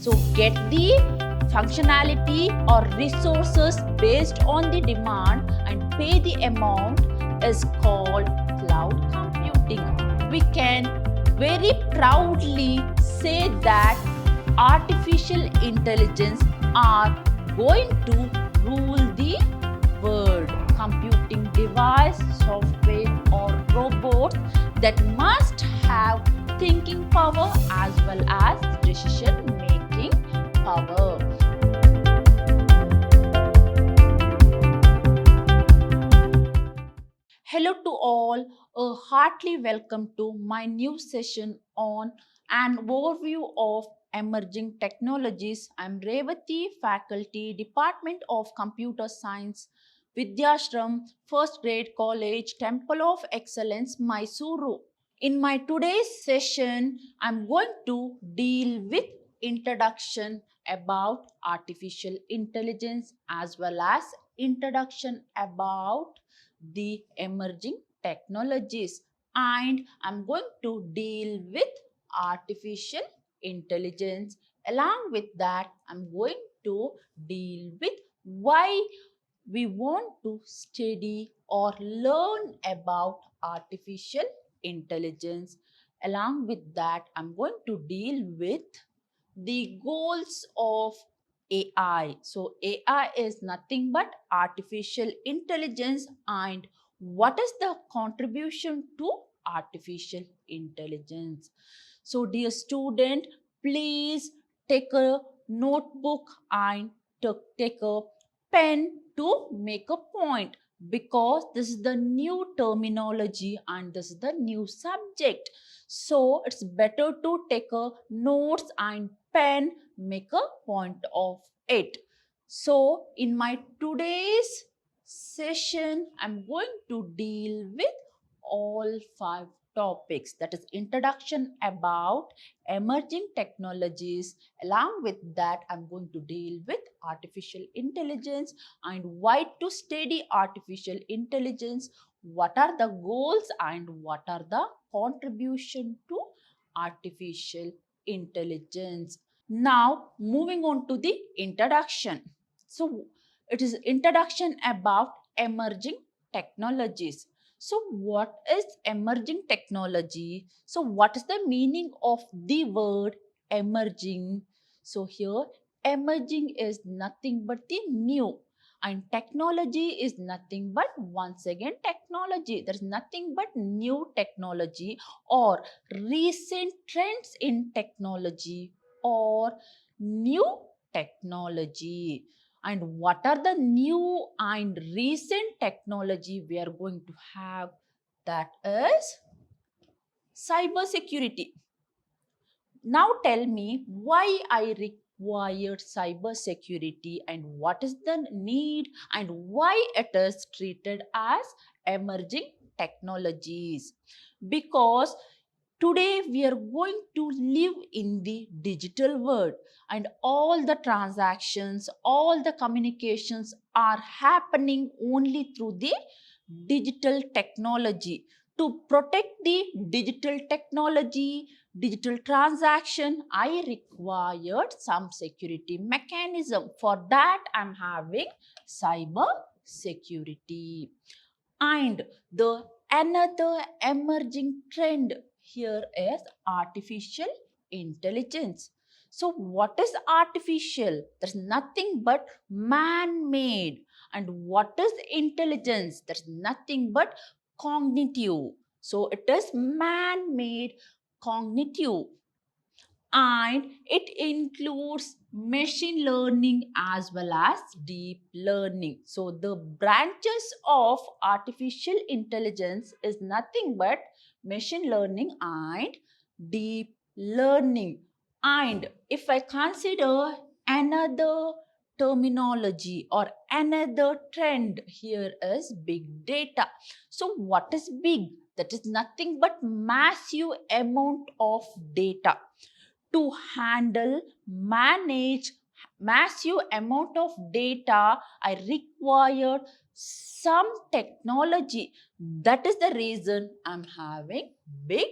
So get the functionality or resources based on the demand and pay the amount is called cloud computing. We can very proudly say that artificial intelligence are going to rule the world. Computing device, software or robots that must have thinking power as well as decision making power. Hello to all, a heartily welcome to my new session on an overview of emerging technologies. I'm Revati, faculty, Department of Computer Science, Vidhyaashram, First Grade College, Temple of Excellence, MYSURU. In my today's session, I'm going to deal with introduction about artificial intelligence as well as introduction about the emerging technologies, and I'm going to deal with artificial intelligence. Along with that, I'm going to deal with why we want to study or learn about artificial intelligence. Along with that, I'm going to deal with the goals of AI. So, AI is nothing but artificial intelligence, and what is the contribution to artificial intelligence? So, dear student, please take a notebook and take a pen to make a point, because this is the new terminology and this is the new subject. So it's better to take a notes and pen, make a point of it. So in my today's session, I'm going to deal with all 5 topics, that is introduction about emerging technologies. Along with that, I'm going to deal with artificial intelligence and why to study artificial intelligence, what are the goals and what are the contribution to artificial intelligence. Now moving on to the introduction. So it is introduction about emerging technologies. So what is emerging technology? So what is the meaning of the word emerging? So here emerging is nothing but the new, and technology is nothing but once again technology. There is nothing but new technology or recent trends in technology or new technology. And what are the new and recent technology we are going to have? That is cyber security. Now tell me why I required cyber security and what is the need and why it is treated as emerging technologies. Because today we are going to live in the digital world, and all the transactions, all the communications are happening only through the digital technology. To protect the digital technology, digital transaction, I required some security mechanism. For that, I'm having cyber security. And the another emerging trend here is artificial intelligence. So what is artificial? There's nothing but man-made. And what is intelligence? There's nothing but cognitive. So it is man-made cognitive, and it includes machine learning as well as deep learning. So the branches of artificial intelligence is nothing but machine learning and deep learning. And if I consider another terminology or another trend, here is big data. So what is big? That is nothing but massive amount of data. To handle, manage massive amount of data, I required some technology. That is the reason I'm having big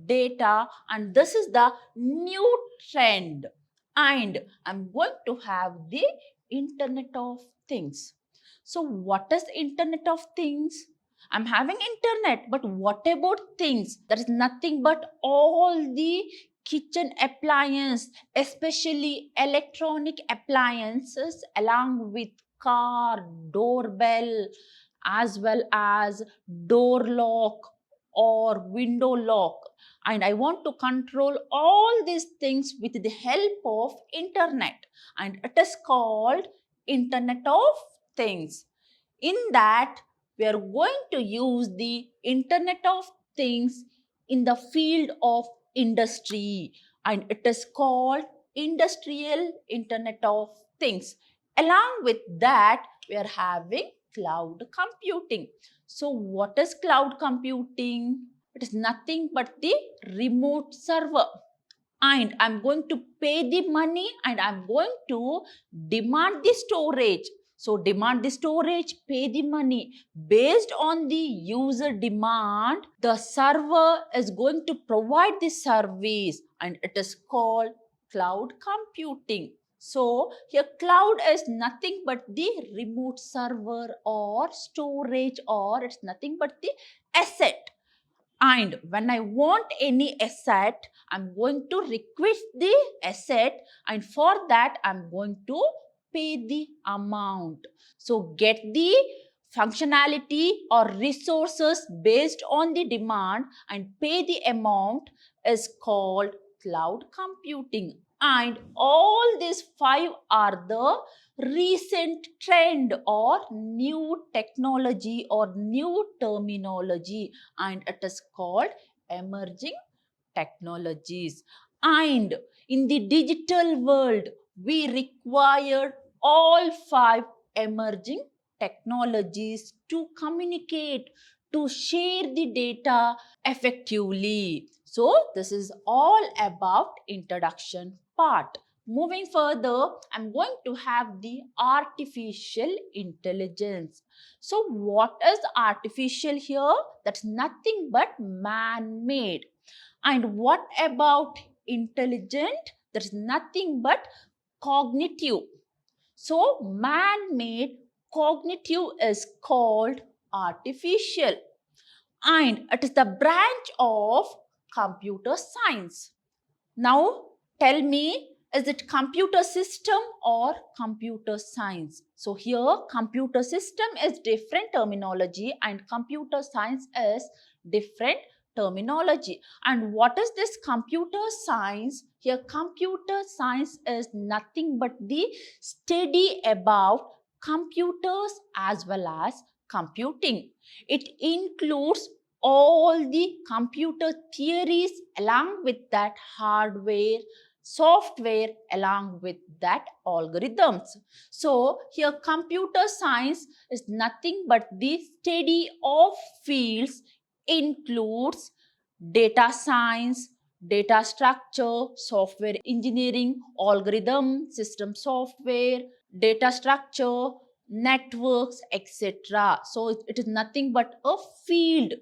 data, and this is the new trend. and I'm going to have the Internet of Things. So what is Internet of Things? I'm having internet, but what about things? That is nothing but all the kitchen appliance, especially electronic appliances, along with car, doorbell, as well as door lock or window lock. And I want to control all these things with the help of internet, and it is called Internet of Things. In that, we are going to use the Internet of Things in the field of industry, and it is called Industrial Internet of Things. Along with that, we are having cloud computing. So, what is cloud computing? It is nothing but the remote server, and I'm going to pay the money and I'm going to demand the storage. So demand the storage, pay the money. Based on the user demand, the server is going to provide the service, and it is called cloud computing. So here cloud is nothing but the remote server or storage, or it's nothing but the asset. And when I want any asset, I'm going to request the asset, and for that I'm going to pay the amount. So get the functionality or resources based on the demand and pay the amount is called cloud computing. And all these five are the recent trend or new technology or new terminology, and it is called emerging technologies. And in the digital world, we require all five emerging technologies to communicate, to share the data effectively. So this is all about introduction part. Moving further, I'm going to have the artificial intelligence. So what is artificial here? That's nothing but man-made. And what about intelligent? There's nothing but cognitive. So man-made, cognitive is called artificial, and it is the branch of computer science. Now tell me, is it computer system or computer science? So here computer system is different terminology and computer science is different terminology. And what is this computer science? Here computer science is nothing but the study about computers as well as computing. It includes all the computer theories, along with that hardware, software, along with that algorithms. So here computer science is nothing but the study of fields, includes data science, data structure, software engineering, algorithm, system software, data structure, networks, etc. So it is nothing but a field,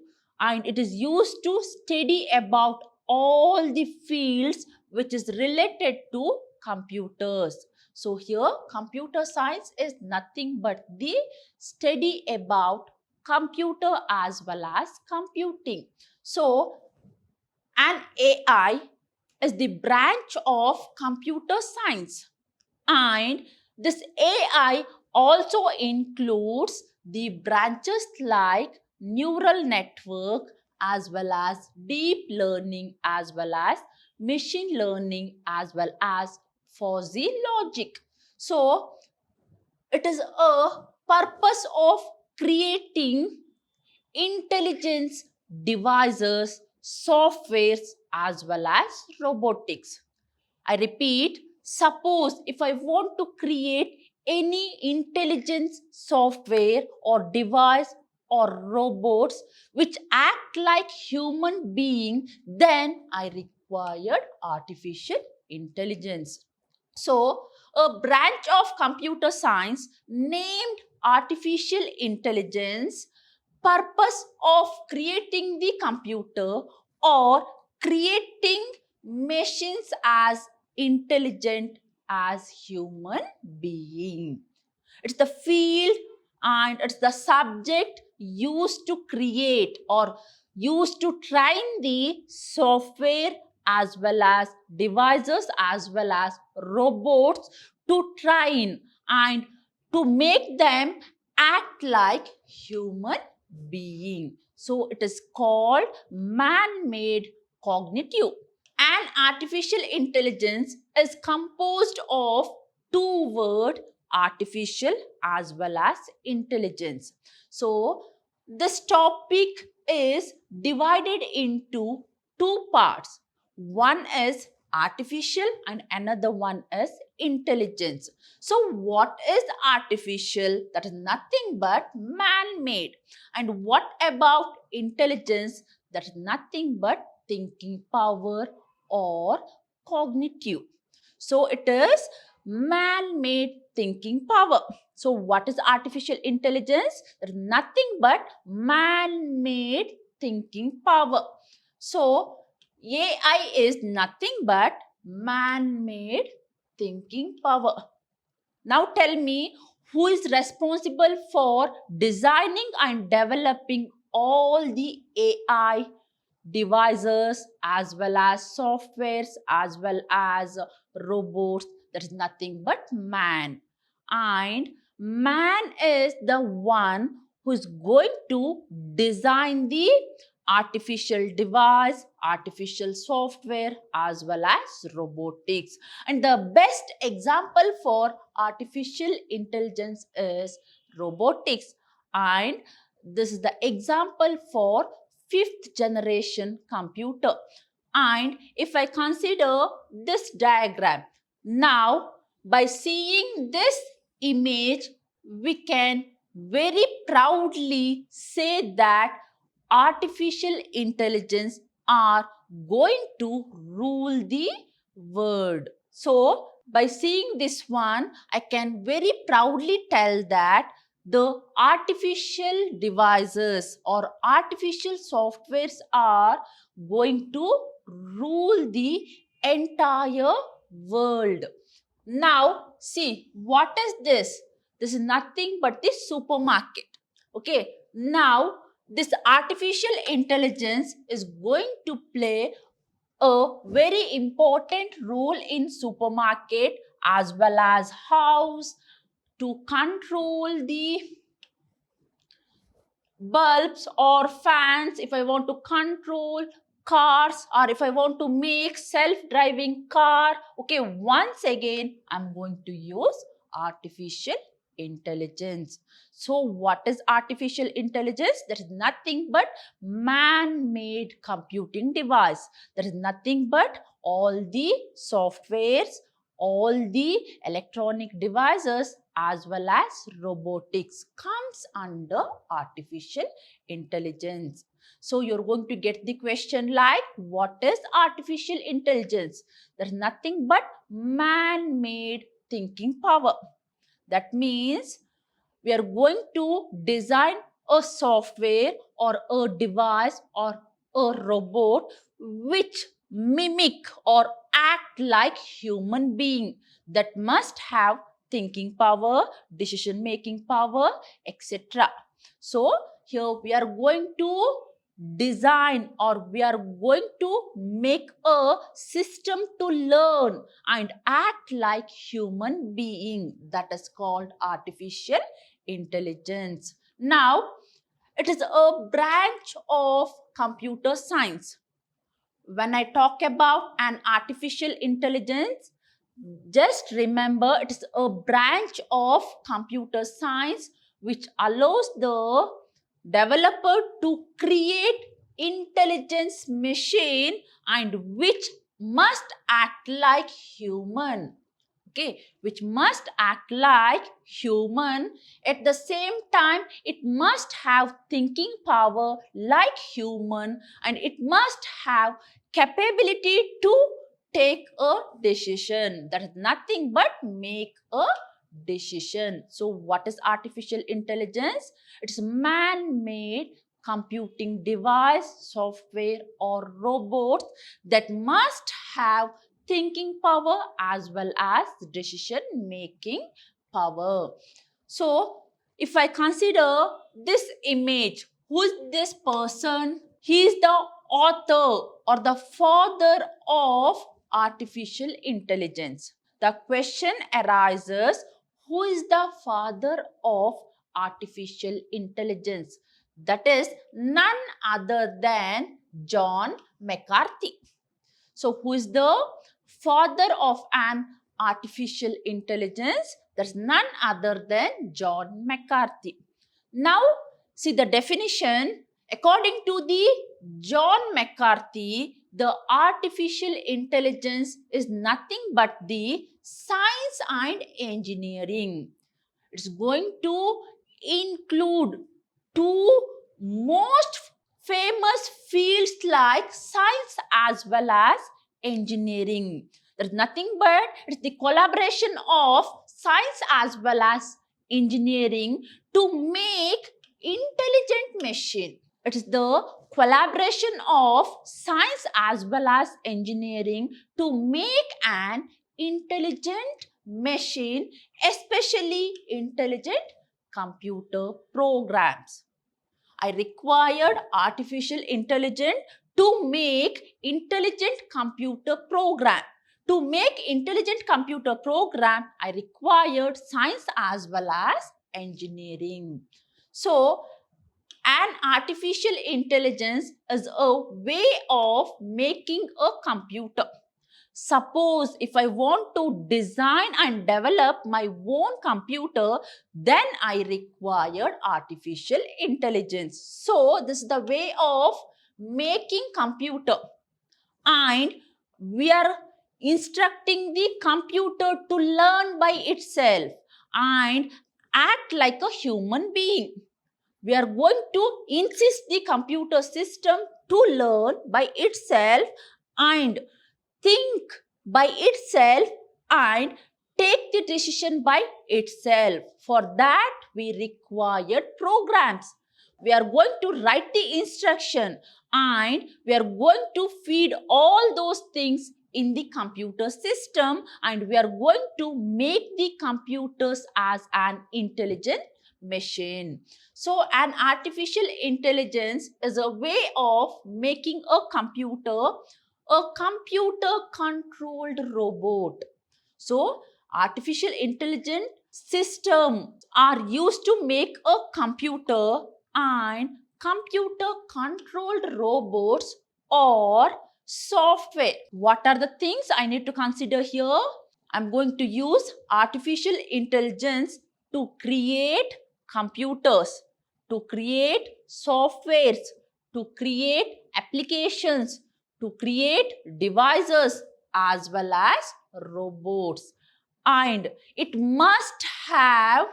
and it is used to study about all the fields which is related to computers. So here computer science is nothing but the study about computer as well as computing. So an AI is the branch of computer science, and this AI also includes the branches like neural network as well as deep learning as well as machine learning as well as fuzzy logic. So it is a purpose of creating intelligence devices, softwares as well as robotics. I repeat, suppose if I want to create any intelligence software or device or robots which act like human being, then I required artificial intelligence. So, a branch of computer science named artificial intelligence, purpose of creating the computer or creating machines as intelligent as human being. It's the field and it's the subject used to create or used to train the software as well as devices as well as robots to train and to make them act like human being. So it is called man-made cognitive. And artificial intelligence is composed of two words, artificial as well as intelligence. So this topic is divided into two parts. One is artificial and another one is intelligence. So what is artificial? That is nothing but man-made. And what about intelligence? That is nothing but thinking power or cognitive. So it is man-made thinking power. So what is artificial intelligence? There is nothing but man-made thinking power. So AI is nothing but man-made thinking power. Now tell me, who is responsible for designing and developing all the AI devices as well as softwares as well as robots? That is nothing but man. And man is the one who is going to design the artificial device, artificial software as well as robotics. And the best example for artificial intelligence is robotics. And this is the example for fifth generation computer. And if I consider this diagram, now by seeing this image, we can very proudly say that artificial intelligence are going to rule the world. So by seeing this one, I can very proudly tell that the artificial devices or artificial softwares are going to rule the entire world. Now, see, what is this? This is nothing but the supermarket. Okay, now this artificial intelligence is going to play a very important role in supermarket as well as house to control the bulbs or fans. If I want to control cars or if I want to make self-driving car, okay, once again I'm going to use artificial intelligence. So what is artificial intelligence? That is nothing but man-made computing device. That is nothing but all the softwares, all the electronic devices as well as robotics comes under artificial intelligence. So you're going to get the question like, what is artificial intelligence? There's nothing but man-made thinking power. That means we are going to design a software or a device or a robot which mimic or act like human being, that must have thinking power, decision making power, etc. So here we are going to design or we are going to make a system to learn and act like human being, that is called artificial intelligence. Now it is a branch of computer science. When I talk about an artificial intelligence, just remember it is a branch of computer science which allows the developer to create intelligence machine and which must act like human. Okay, which must act like human. At the same time, it must have thinking power like human and it must have capability to take a decision. That is nothing but make a decision. So what is artificial intelligence? It's man-made computing device, software or robots that must have thinking power as well as decision making power. So, if I consider this image, who is this person? He is the author or the father of artificial intelligence. The question arises, who is the father of artificial intelligence? That is none other than John McCarthy. So, who is the father of an artificial intelligence? That's none other than John McCarthy. Now, see the definition. According to the John McCarthy, the artificial intelligence is nothing but the science and engineering. It's going to include two most famous fields like science as well as engineering. There's nothing but it's the collaboration of science as well as engineering to make intelligent machine. It is the collaboration of science as well as engineering to make an intelligent machine, especially intelligent computer programs. I required artificial intelligence to make intelligent computer program. To make intelligent computer program, I required science as well as engineering. So, an artificial intelligence is a way of making a computer. Suppose if I want to design and develop my own computer, then I required artificial intelligence. So this is the way of making computer, and we are instructing the computer to learn by itself and act like a human being. We are going to insist the computer system to learn by itself and think by itself and take the decision by itself. For that, we required programs. We are going to write the instruction and we are going to feed all those things in the computer system, and we are going to make the computers as an intelligent machine. So, an artificial intelligence is a way of making a computer controlled robot. So, artificial intelligence systems are used to make a computer, and computer controlled robots or software. What are the things I need to consider here? I'm going to use artificial intelligence to create computers, to create softwares, to create applications, to create devices as well as robots. And it must have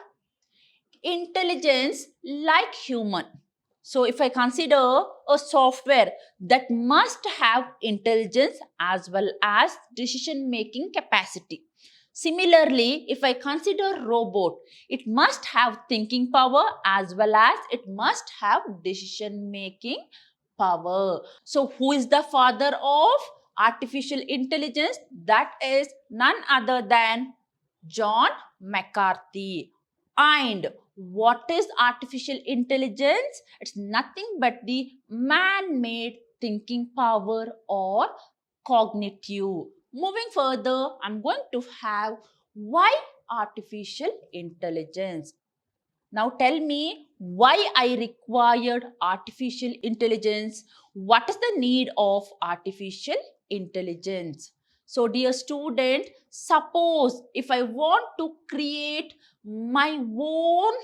intelligence like human. So if I consider a software that must have intelligence as well as decision making capacity. Similarly, if I consider robot, it must have thinking power as well as it must have decision making power. So who is the father of artificial intelligence? That is none other than John McCarthy. And what is artificial intelligence? It's nothing but the man-made thinking power or cognitive. Moving further, I'm going to have why artificial intelligence. Now tell me why I required artificial intelligence. What is the need of artificial intelligence? So dear student, suppose if I want to create my own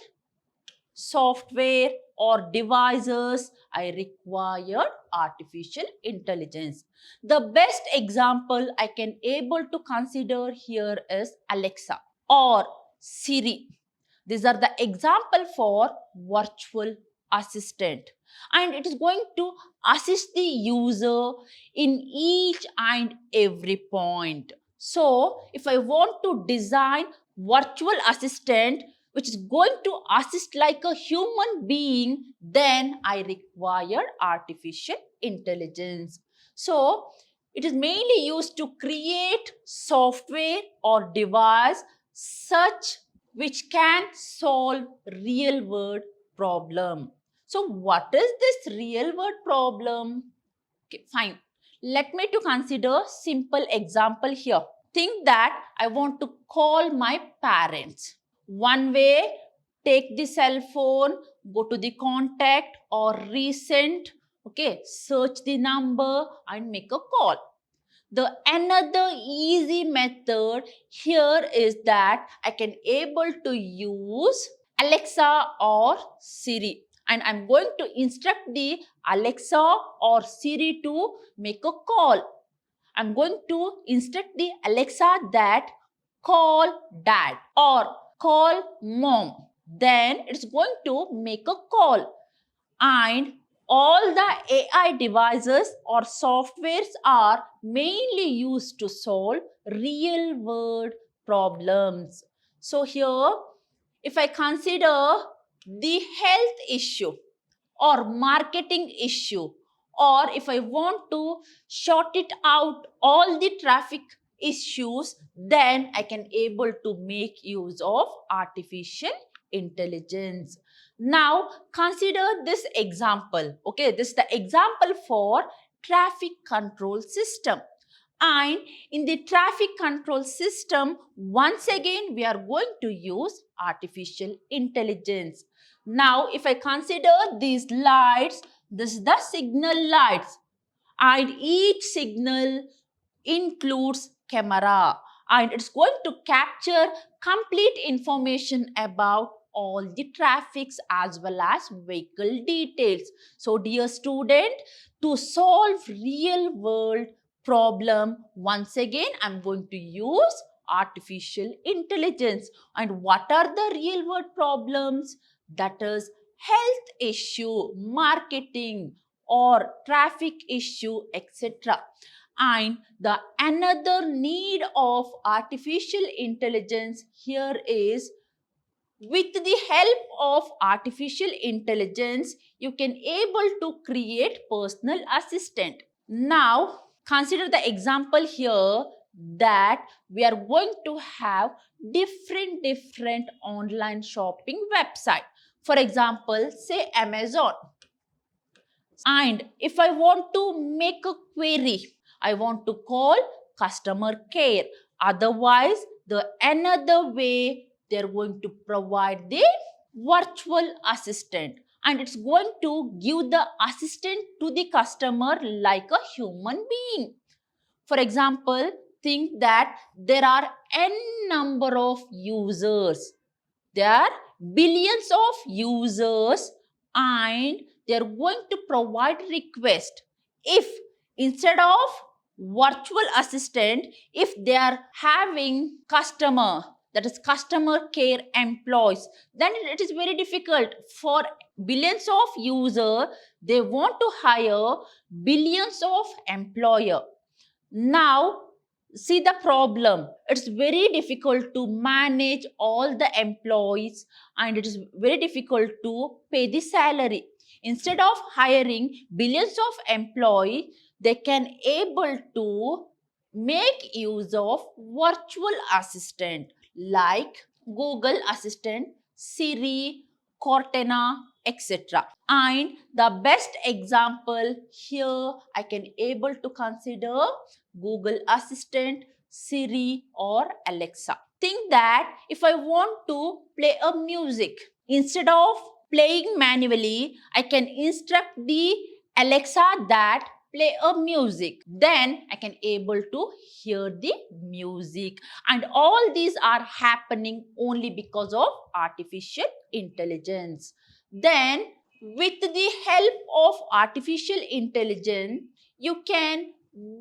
software or devices, I require artificial intelligence. The best example I can able to consider here is Alexa or Siri. These are the example for virtual assistant, and it is going to assist the user in each and every point. So if I want to design virtual assistant which is going to assist like a human being, then I require artificial intelligence. So It is mainly used to create software or device such which can solve real world problem. So what is this real world problem? Okay, fine. Let me to consider simple example here. Think that I want to call my parents. One way, take the cell phone, go to the contact or recent, okay, search the number and make a call. The another easy method here is that I can able to use Alexa or Siri, and I'm going to instruct the Alexa or Siri to make a call. I'm going to instruct the Alexa that call dad or call mom. Then it's going to make a call. And all the AI devices or softwares are mainly used to solve real world problems. So here, if I consider the health issue or marketing issue, or if I want to short it out all the traffic issues, then I can able to make use of artificial intelligence. Now consider this example. Okay, this is the example for traffic control system. And in the traffic control system, once again, we are going to use artificial intelligence. Now, if I consider these lights, this is the signal lights, and each signal includes camera, and it's going to capture complete information about all the traffics as well as vehicle details. So dear student, to solve real world problem, once again I'm going to use artificial intelligence. And what are the real world problems? That is health issue, marketing or traffic issue, etc. And the another need of artificial intelligence here is, with the help of artificial intelligence, you can able to create personal assistant. Now consider the example here that we are going to have different online shopping website. For example, say Amazon. And if I want to make a query, I want to call customer care. Otherwise, the another way they're going to provide the virtual assistant, and it's going to give the assistant to the customer like a human being. For example, think that there are n number of users. There are billions of users, and they are going to provide request. If instead of virtual assistant, if they are having customer, that is customer care employees, then it is very difficult for billions of user. They want to hire billions of employer. Now see the problem. It's very difficult to manage all the employees, and it is very difficult to pay the salary. Instead of hiring billions of employees, they can able to make use of virtual assistant like Google Assistant, Siri, Cortana, etc. And the best example here I can able to consider Google Assistant, Siri or Alexa. Think that if I want to play a music, instead of playing manually, I can instruct the Alexa that play a music. Then I can able to hear the music. And all these are happening only because of artificial intelligence. Then with the help of artificial intelligence, you can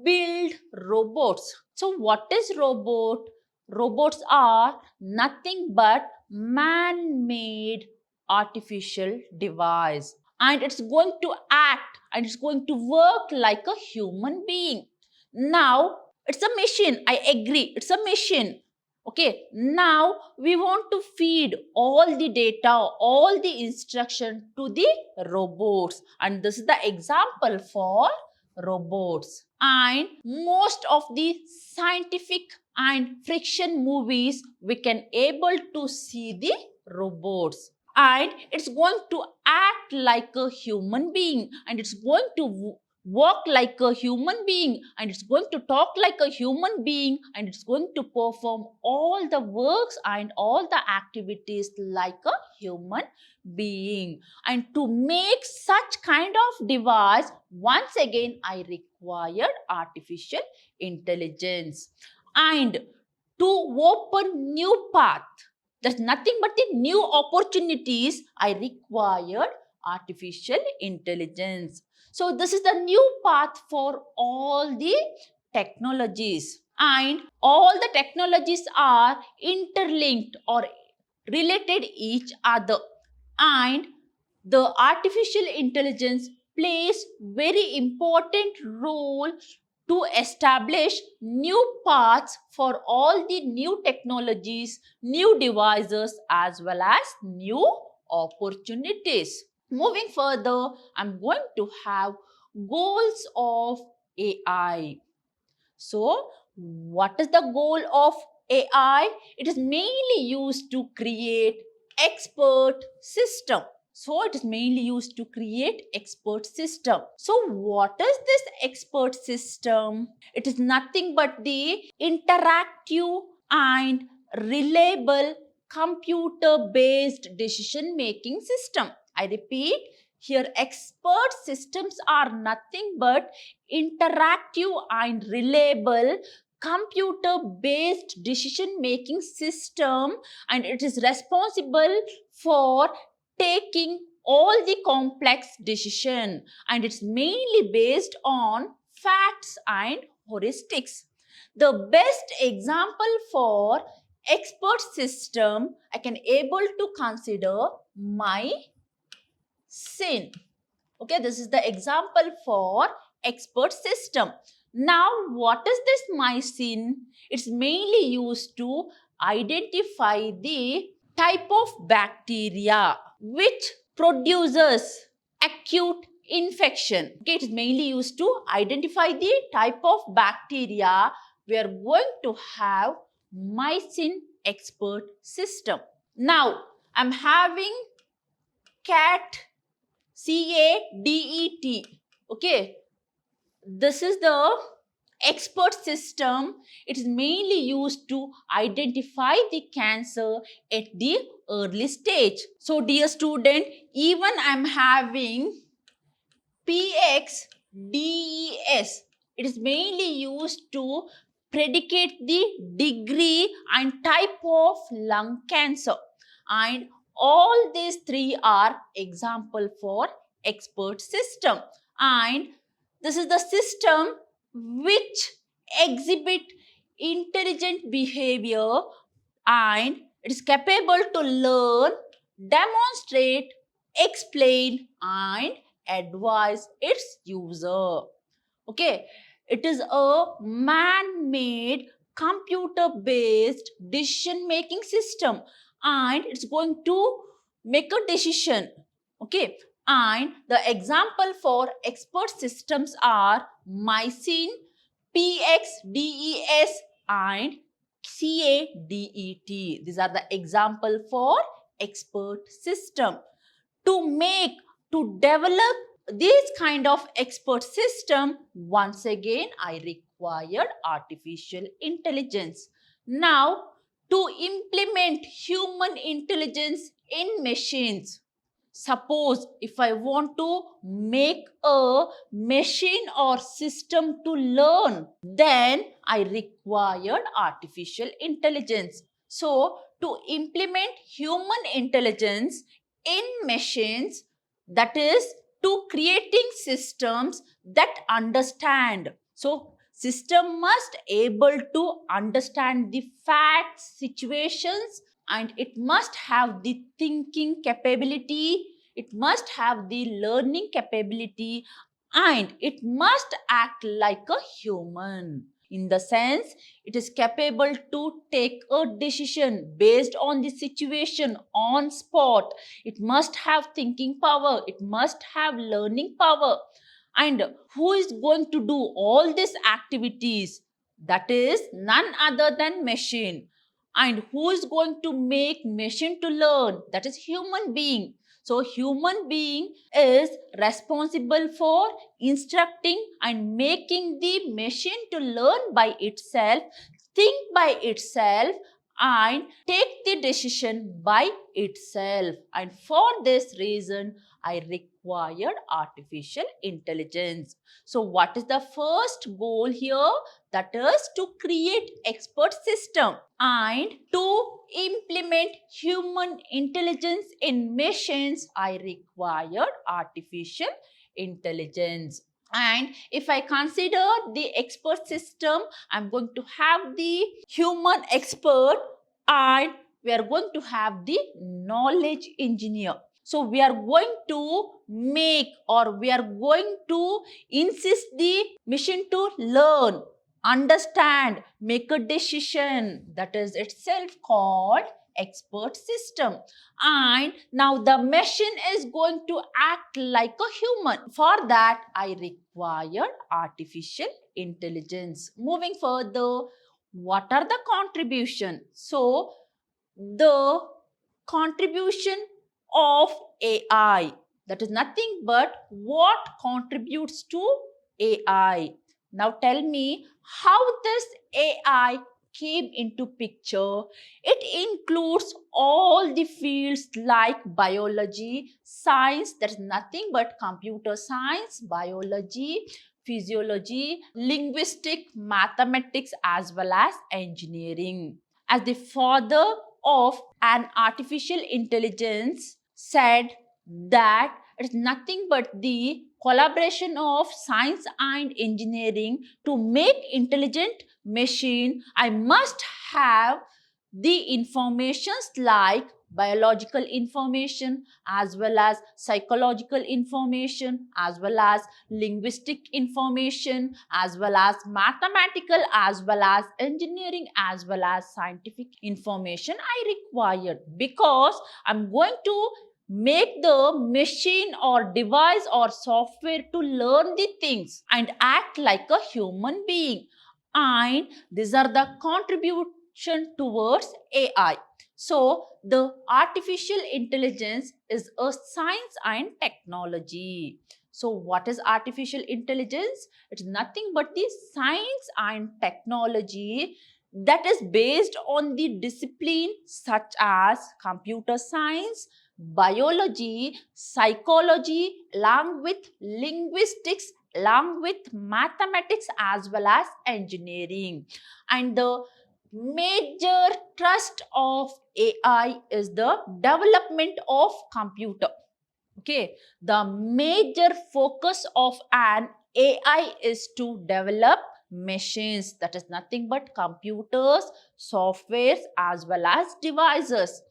build robots. So what is robot? Robots are nothing but man-made artificial device, and it's going to act and it's going to work like a human being. Now it's a machine, I agree, it's a machine. Okay, now we want to feed all the data, all the instruction to the robots, and this is the example for robots. And most of the scientific and friction movies, we can able to see the robots. And it's going to act like a human being, and it's going to walk like a human being, and it's going to talk like a human being, and it's going to perform all the works and all the activities like a human being. And to make such kind of device, once again I required artificial intelligence. And to open new path, there's nothing but the new opportunities, I required artificial intelligence. So this is the new path for all the technologies, and all the technologies are interlinked or related each other, and the artificial intelligence plays very important role to establish new paths for all the new technologies, new devices, as well as new opportunities. Moving further, I'm going to have goals of AI. So, what is the goal of AI? It is mainly used to create expert system. So, it is mainly used to create expert system. So, what is this expert system? It is nothing but the interactive and reliable computer-based decision-making system. I repeat, here expert systems are nothing but interactive and reliable computer-based decision-making system, and it is responsible for taking all the complex decision, and it's mainly based on facts and heuristics. The best example for expert system I can able to consider MYSURU. Okay, this is the example for expert system. Now, what is this MYSURU? It's mainly used to identify the type of bacteria which produces acute infection. Okay, it is mainly used to identify the type of bacteria. We are going to have MYSURU expert system. Now, I'm having CADET. Okay, this is the expert system. It is mainly used to identify the cancer at the early stage. So, dear student, even I'm having PXDES. It is mainly used to predicate the degree and type of lung cancer. And all these three are example for expert system. And this is the system which exhibit intelligent behavior, and it is capable to learn, demonstrate, explain, and advise its user. Okay, it is a man-made computer-based decision-making system, and it's going to make a decision. Okay, and the example for expert systems are MYSURU, PXDES, and CADET. These are the example for expert system. To develop this kind of expert system, once again I required artificial intelligence. Now, to implement human intelligence in machines, suppose if I want to make a machine or system to learn, then I required artificial intelligence. So, to implement human intelligence in machines, that is to creating systems that understand. So, system must able to understand the facts, situations, and it must have the thinking capability, it must have the learning capability, and it must act like a human. In the sense, it is capable to take a decision based on the situation on spot. It must have thinking power, it must have learning power, And who is going to do all these activities? That is none other than machine. And who is going to make machine to learn? That is human being. So human being is responsible for instructing and making the machine to learn by itself, think by itself, and take the decision by itself. And for this reason, I required artificial intelligence. So what is the first goal here? That is to create expert system and to implement human intelligence in machines. I required artificial intelligence. And if I consider the expert system, I'm going to have the human expert and we are going to have the knowledge engineer. So we are going to make or we are going to insist the machine to learn, understand, make a decision. That is itself called expert system. And now the machine is going to act like a human. For that, I required artificial intelligence. Moving further, what are the contribution? So the contribution of AI, that is nothing but what contributes to AI. Now tell me how this AI came into picture. It includes all the fields like biology, science, that is nothing but computer science, biology, physiology, linguistic, mathematics, as well as engineering. As the father of an artificial intelligence said that it is nothing but the collaboration of science and engineering to make intelligent machine. I must have the informations like biological information as well as psychological information as well as linguistic information as well as mathematical as well as engineering as well as scientific information I required, because I'm going to make the machine or device or software to learn the things and act like a human being. And these are the contribution towards AI. So the artificial intelligence is a science and technology. So what is artificial intelligence? It's nothing but the science and technology that is based on the discipline such as computer science, biology, psychology, along with linguistics, along with mathematics as well as engineering. And the major thrust of AI is the development of computer. Okay, the major focus of an AI is to develop machines, that is nothing but computers, softwares as well as devices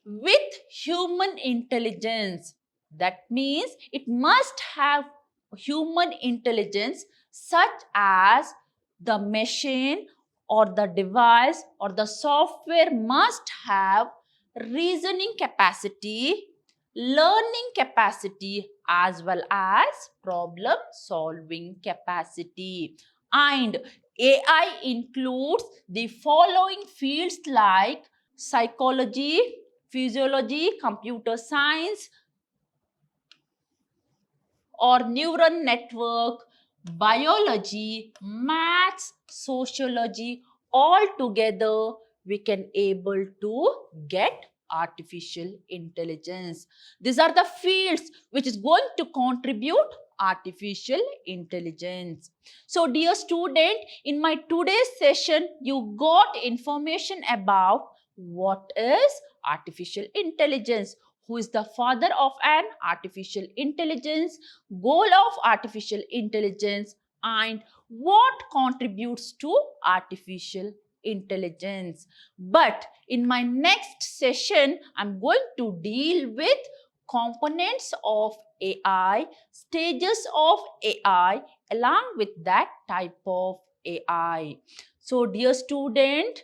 with human intelligence. That means it must have human intelligence such as the machine or the device or the software must have reasoning capacity, learning capacity as well as problem solving capacity. And AI includes the following fields like psychology, physiology, computer science or neural network, biology, maths, sociology, all together we can able to get artificial intelligence. These are the fields which is going to contribute artificial intelligence. So dear student, in my today's session you got information about what is artificial intelligence, who is the father of an artificial intelligence, goal of artificial intelligence, and what contributes to artificial intelligence. But in my next session, I'm going to deal with components of AI, stages of AI, along with that type of AI. So, dear student,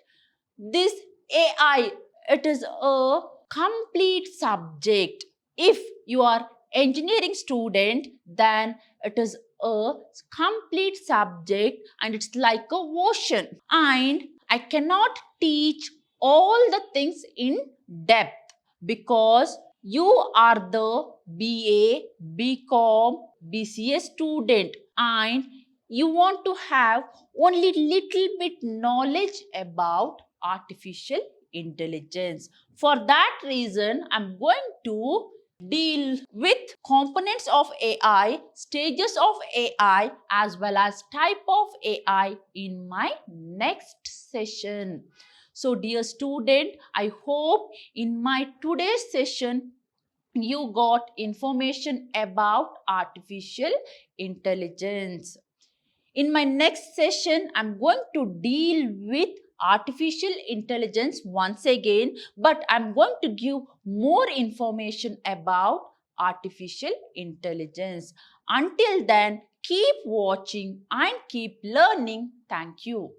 this AI, it is a complete subject. If you are engineering student, then it is a complete subject and it's like a ocean. And I cannot teach all the things in depth because you are the BA, BCom, BCA student and you want to have only little bit knowledge about artificial intelligence. For that reason, I'm going to deal with components of AI, stages of AI, as well as type of AI in my next session. So dear student, I hope in my today's session you got information about artificial intelligence. In my next session, I'm going to deal with artificial intelligence once again, but I'm going to give more information about artificial intelligence. Until then, keep watching and keep learning. Thank you.